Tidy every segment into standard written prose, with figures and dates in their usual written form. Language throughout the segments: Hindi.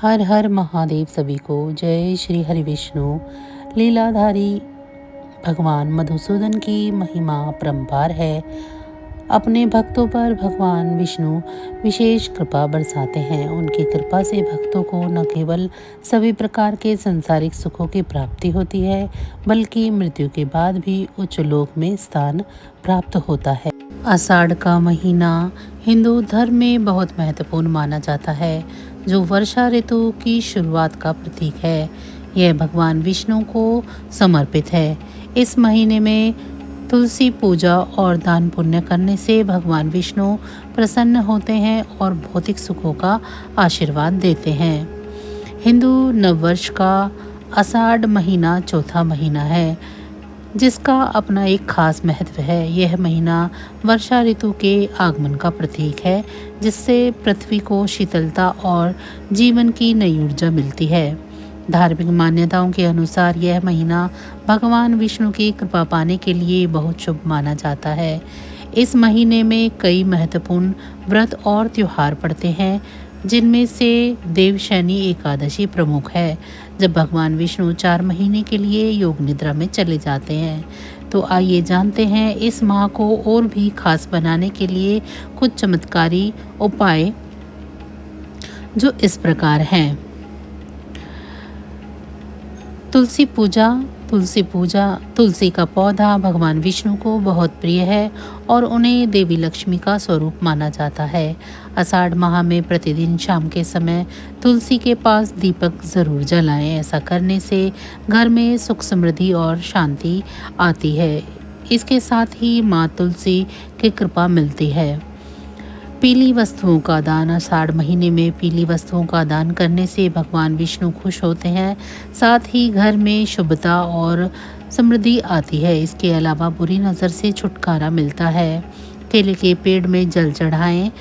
हर हर महादेव सभी को। जय श्री हरि विष्णु। लीलाधारी भगवान मधुसूदन की महिमा परंपार है। अपने भक्तों पर भगवान विष्णु विशेष कृपा बरसाते हैं। उनकी कृपा से भक्तों को न केवल सभी प्रकार के संसारिक सुखों की प्राप्ति होती है, बल्कि मृत्यु के बाद भी उच्च लोक में स्थान प्राप्त होता है। आषाढ़ का महीना हिंदू धर्म में बहुत महत्वपूर्ण माना जाता है, जो वर्षा ऋतु की शुरुआत का प्रतीक है। यह भगवान विष्णु को समर्पित है। इस महीने में तुलसी पूजा और दान पुण्य करने से भगवान विष्णु प्रसन्न होते हैं और भौतिक सुखों का आशीर्वाद देते हैं। हिंदू नववर्ष का आषाढ़ महीना चौथा महीना है, जिसका अपना एक खास महत्व है। यह महीना वर्षा ऋतु के आगमन का प्रतीक है, जिससे पृथ्वी को शीतलता और जीवन की नई ऊर्जा मिलती है। धार्मिक मान्यताओं के अनुसार यह महीना भगवान विष्णु की कृपा पाने के लिए बहुत शुभ माना जाता है। इस महीने में कई महत्वपूर्ण व्रत और त्योहार पड़ते हैं, जिनमें से देवशयनी एकादशी प्रमुख है, जब भगवान विष्णु 4 महीने के लिए योग निद्रा में चले जाते हैं। तो आइए जानते हैं इस माह को और भी खास बनाने के लिए कुछ चमत्कारी उपाय, जो इस प्रकार हैं। तुलसी पूजा। तुलसी का पौधा भगवान विष्णु को बहुत प्रिय है और उन्हें देवी लक्ष्मी का स्वरूप माना जाता है। आषाढ़ माह में प्रतिदिन शाम के समय तुलसी के पास दीपक जरूर जलाएं। ऐसा करने से घर में सुख समृद्धि और शांति आती है। इसके साथ ही माँ तुलसी की कृपा मिलती है। पीली वस्तुओं का दान। आषाढ़ महीने में पीली वस्तुओं का दान करने से भगवान विष्णु खुश होते हैं, साथ ही घर में शुभता और समृद्धि आती है। इसके अलावा बुरी नज़र से छुटकारा मिलता है। केले के पेड़ में जल चढ़ाएं।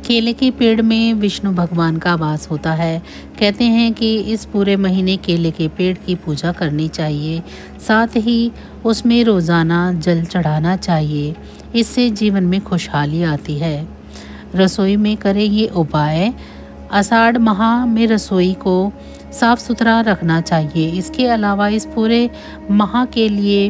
केले के पेड़ में विष्णु भगवान का वास होता है। कहते हैं कि इस पूरे महीने केले के पेड़ की पूजा करनी चाहिए, साथ ही उसमें रोज़ाना जल चढ़ाना चाहिए। इससे जीवन में खुशहाली आती है। रसोई में करें ये उपाय। आषाढ़ माह में रसोई को साफ सुथरा रखना चाहिए। इसके अलावा इस पूरे माह के लिए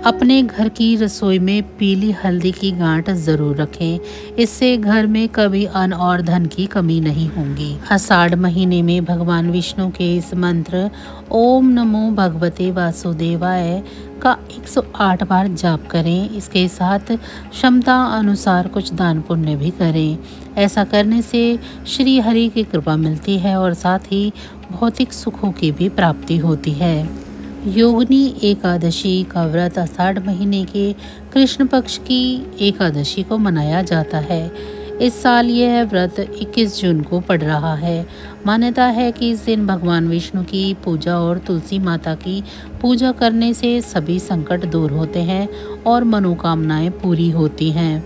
अपने घर की रसोई में पीली हल्दी की गांठ जरूर रखें। इससे घर में कभी अन्न और धन की कमी नहीं होगी। आषाढ़ महीने में भगवान विष्णु के इस मंत्र ओम नमो भगवते वासुदेवाय का 108 बार जाप करें। इसके साथ क्षमता अनुसार कुछ दान पुण्य भी करें। ऐसा करने से श्री हरि की कृपा मिलती है और साथ ही भौतिक सुखों की भी प्राप्ति होती है। योगिनी एकादशी का व्रत आषाढ़ महीने के कृष्ण पक्ष की एकादशी को मनाया जाता है। इस साल यह व्रत 21 जून को पड़ रहा है। मान्यता है कि इस दिन भगवान विष्णु की पूजा और तुलसी माता की पूजा करने से सभी संकट दूर होते हैं और मनोकामनाएं पूरी होती हैं।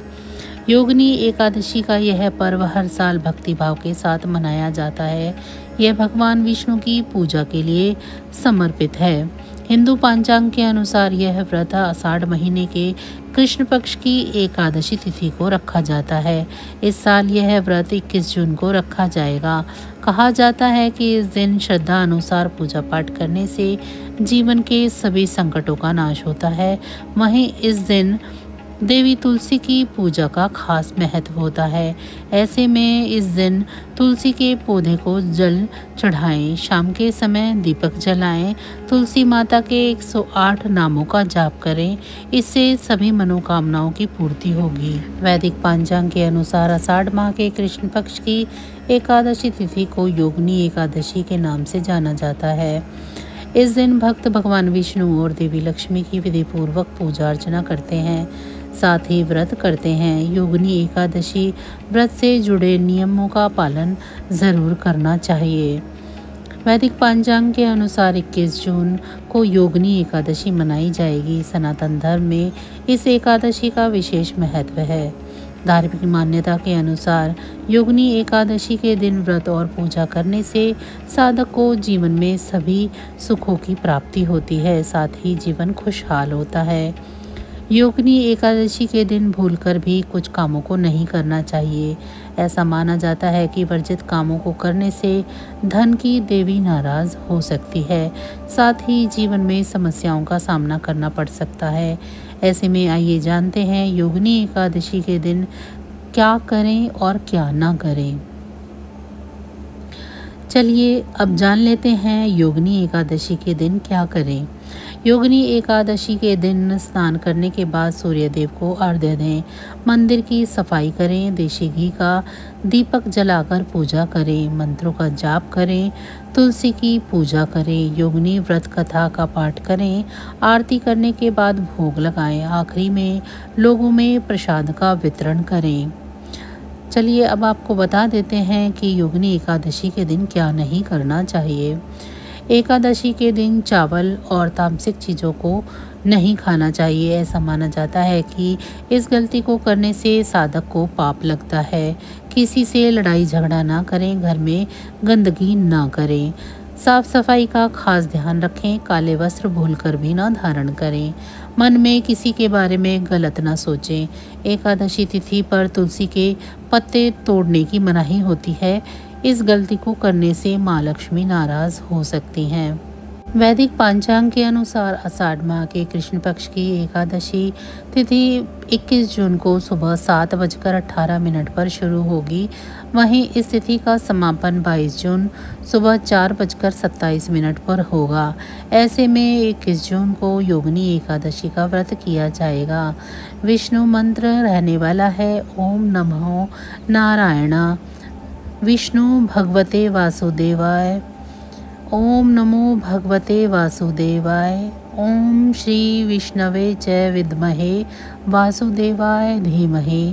योगिनी एकादशी का यह पर्व हर साल भक्तिभाव के साथ मनाया जाता है। यह भगवान विष्णु की पूजा के लिए समर्पित है। हिंदू पंचांग के अनुसार यह व्रत आषाढ़ महीने के कृष्ण पक्ष की एकादशी तिथि को रखा जाता है। इस साल यह व्रत 21 जून को रखा जाएगा। कहा जाता है कि इस दिन श्रद्धा अनुसार पूजा पाठ करने से जीवन के सभी संकटों का नाश होता है। वहीं इस दिन देवी तुलसी की पूजा का खास महत्व होता है। ऐसे में इस दिन तुलसी के पौधे को जल चढ़ाएं। शाम के समय दीपक जलाएं। तुलसी माता के 108 नामों का जाप करें। इससे सभी मनोकामनाओं की पूर्ति होगी। वैदिक पंचांग के अनुसार आषाढ़ माह के कृष्ण पक्ष की एकादशी तिथि को योगिनी एकादशी के नाम से जाना जाता है। इस दिन भक्त भगवान विष्णु और देवी लक्ष्मी की विधि पूर्वक पूजा अर्चना करते हैं, साथ ही व्रत करते हैं। योगिनी एकादशी व्रत से जुड़े नियमों का पालन जरूर करना चाहिए। वैदिक पंचांग के अनुसार 21 जून को योगिनी एकादशी मनाई जाएगी। सनातन धर्म में इस एकादशी का विशेष महत्व है। धार्मिक मान्यता के अनुसार योगिनी एकादशी के दिन व्रत और पूजा करने से साधक को जीवन में सभी सुखों की प्राप्ति होती है, साथ ही जीवन खुशहाल होता है। योगिनी एकादशी के दिन भूलकर भी कुछ कामों को नहीं करना चाहिए। ऐसा माना जाता है कि वर्जित कामों को करने से धन की देवी नाराज हो सकती है, साथ ही जीवन में समस्याओं का सामना करना पड़ सकता है। ऐसे में आइए जानते हैं योगिनी एकादशी के दिन क्या करें और क्या ना करें। चलिए अब जान लेते हैं योगिनी एकादशी के दिन क्या करें। योगिनी एकादशी के दिन स्नान करने के बाद सूर्य देव को अर्घ्य दें, मंदिर की सफाई करें, देशी घी का दीपक जलाकर पूजा करें, मंत्रों का जाप करें, तुलसी की पूजा करें, योगिनी व्रत कथा का पाठ करें, आरती करने के बाद भोग लगाएं, आखिरी में लोगों में प्रसाद का वितरण करें। चलिए अब आपको बता देते हैं कि योगिनी एकादशी के दिन क्या नहीं करना चाहिए। एकादशी के दिन चावल और तामसिक चीज़ों को नहीं खाना चाहिए। ऐसा माना जाता है कि इस गलती को करने से साधक को पाप लगता है। किसी से लड़ाई झगड़ा ना करें, घर में गंदगी ना करें, साफ सफाई का खास ध्यान रखें, काले वस्त्र भूलकर भी ना धारण करें, मन में किसी के बारे में गलत ना सोचें। एकादशी तिथि पर तुलसी के पत्ते तोड़ने की मनाही होती है। इस गलती को करने से माँ लक्ष्मी नाराज हो सकती हैं। वैदिक पांचांग के अनुसार आषाढ़ माह के कृष्ण पक्ष की एकादशी तिथि 21 जून को सुबह 7:18 पर शुरू होगी। वहीं इस तिथि का समापन 22 जून सुबह 4:27 पर होगा। ऐसे में 21 जून को योगिनी एकादशी का व्रत किया जाएगा। विष्णु मंत्र रहने वाला है ओम नमो नारायण विष्णु भगवते वासुदेवाय, ओम नमो भगवते वासुदेवाय, ओम श्री विष्णवे च विद्महे वासुदेवाय धीमहि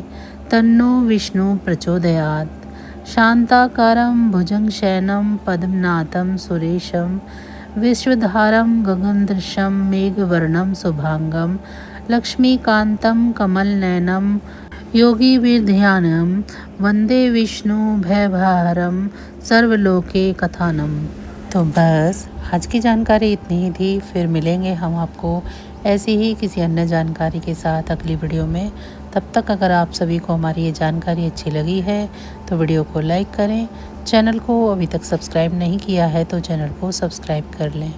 तन्नो विष्णु प्रचोदयात्। शांताकारं भुजंगशयनं पद्मनाथं सुरेशं विश्वधारं गगनदृशं मेघवर्णं शुभांगं लक्ष्मीकान्तं कमलनयनं योगिभिर्ध्यानं वंदे विष्णु भयभारं सर्वलोके कथानम। तो बस आज की जानकारी इतनी ही थी। फिर मिलेंगे हम आपको ऐसी ही किसी अन्य जानकारी के साथ अगली वीडियो में। तब तक अगर आप सभी को हमारी ये जानकारी अच्छी लगी है तो वीडियो को लाइक करें। चैनल को अभी तक सब्सक्राइब नहीं किया है तो चैनल को सब्सक्राइब कर लें।